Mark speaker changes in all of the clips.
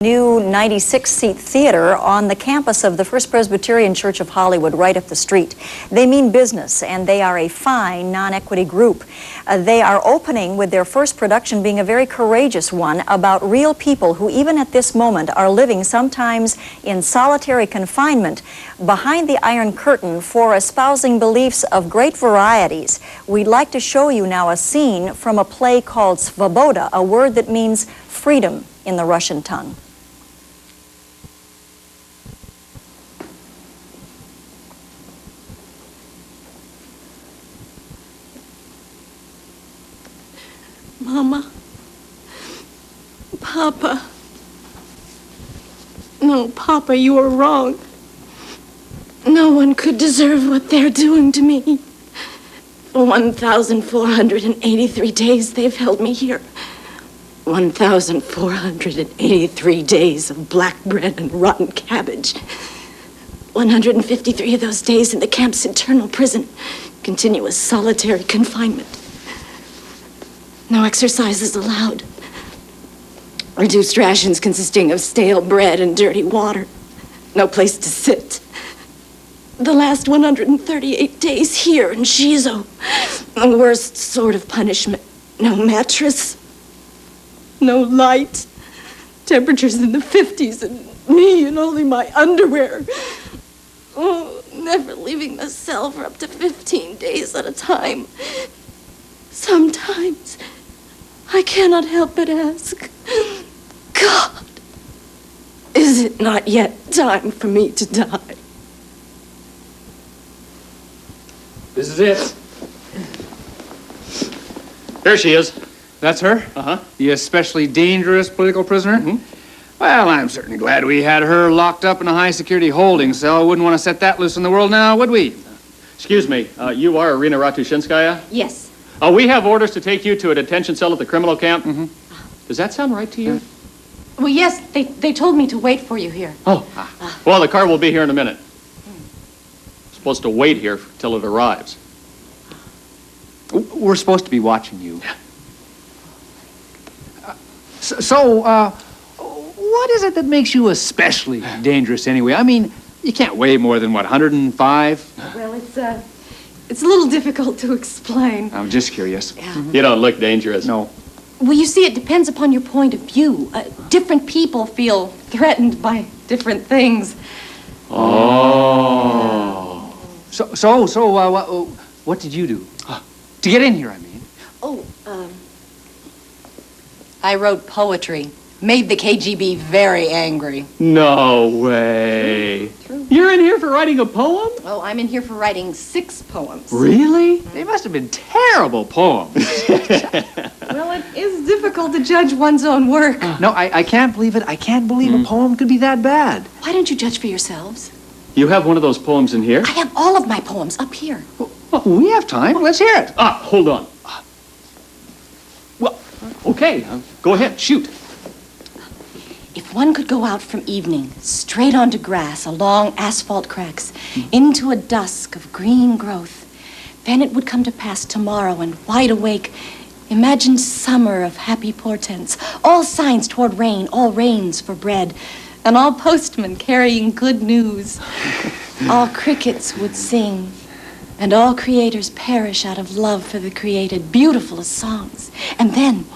Speaker 1: New 96-seat theater on the campus of the First Presbyterian Church of Hollywood, right up the street. They mean business, and they are a fine non-equity group. They are opening with their first production being a very courageous one about real people who, even at this moment, are living sometimes in solitary confinement behind the Iron Curtain for espousing beliefs of great varieties. We'd like to show you now a scene from a play called Svoboda, a word that means freedom in the Russian tongue.
Speaker 2: Mama, Papa. No, Papa, you are wrong. No one could deserve what they're doing to me. For 1,483 days they've held me here. 1,483 days of black bread and rotten cabbage. 153 of those days in the camp's internal prison. Continuous solitary confinement. No exercises allowed. Reduced rations consisting of stale bread and dirty water. No place to sit. The last 138 days here in Shizo. The worst sort of punishment. No mattress. No light. Temperatures in the 50s and me in only my underwear. Oh, never leaving the cell for up to 15 days at a time. Sometimes I cannot help but ask, God, is it not yet time for me to die?
Speaker 3: This is it. There she is.
Speaker 4: That's her?
Speaker 3: Uh-huh.
Speaker 4: The especially dangerous political prisoner?
Speaker 3: Mm-hmm.
Speaker 4: Well, I'm certainly glad we had her locked up in a high-security holding cell. Wouldn't want to set that loose in the world now, would we?
Speaker 3: Excuse me, you are Irina Ratushinskaya?
Speaker 2: Yes.
Speaker 3: We have orders to take you to a detention cell at the criminal camp. Mm-hmm. Does that sound right to you?
Speaker 2: Well, yes, they told me to wait for you here.
Speaker 3: Oh. Well, the car will be here in a minute. Supposed to wait here till it arrives.
Speaker 4: We're supposed to be watching you. What is it that makes you especially dangerous anyway? I mean, you can't weigh more than, what, 105?
Speaker 2: Well, it's a little difficult to explain.
Speaker 4: I'm just curious.
Speaker 2: Yeah.
Speaker 3: You don't look dangerous.
Speaker 4: No.
Speaker 2: Well, you see, it depends upon your point of view. Different people feel threatened by different things.
Speaker 3: Oh.
Speaker 4: What did you do? To get in here, I mean.
Speaker 2: I wrote poetry. Made the KGB very angry.
Speaker 3: No way.
Speaker 2: True.
Speaker 3: You're in here for writing a poem?
Speaker 2: Oh, I'm in here for writing 6 poems.
Speaker 3: Really?
Speaker 4: They must have been terrible poems.
Speaker 2: Well, it is difficult to judge one's own work.
Speaker 4: No, I can't believe it. I can't believe a poem could be that bad.
Speaker 2: Why don't you judge for yourselves?
Speaker 3: You have one of those poems in here?
Speaker 2: I have all of my poems up here.
Speaker 4: Well, we have time. Let's hear it.
Speaker 3: Hold on. Well, okay, go ahead, shoot.
Speaker 2: If one could go out from evening, straight onto grass, along asphalt cracks, into a dusk of green growth, then it would come to pass tomorrow, and wide awake, imagined summer of happy portents, all signs toward rain, all rains for bread, and all postmen carrying good news. All crickets would sing, and all creators perish out of love for the created, beautiful as songs. And then,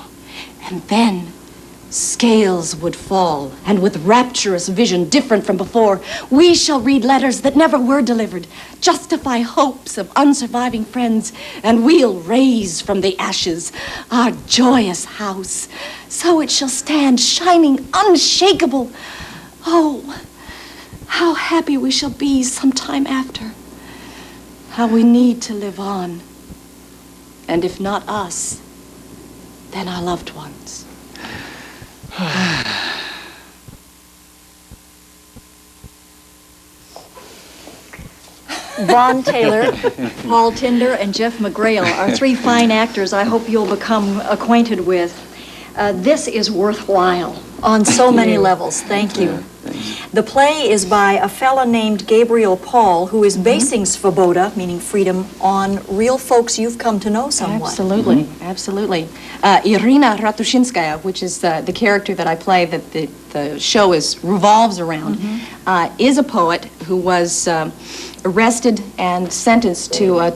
Speaker 2: scales would fall, and with rapturous vision different from before, we shall read letters that never were delivered, justify hopes of unsurviving friends, and we'll raise from the ashes our joyous house. So it shall stand shining unshakable. Oh, how happy we shall be sometime after. How we need to live on. And if not us, then our loved ones.
Speaker 1: Vaughn Taylor, Paul Tinder, and Jeff McGrail are 3 fine actors I hope you'll become acquainted with. This is worthwhile on so many levels. Thank you. The play is by a fella named Gabriel Paul, who is basing Svoboda, meaning freedom, on real folks you've come to know somewhat.
Speaker 5: Absolutely, absolutely. Irina Ratushinskaya, which is the character that I play, that the show revolves around, is a poet who was arrested and sentenced to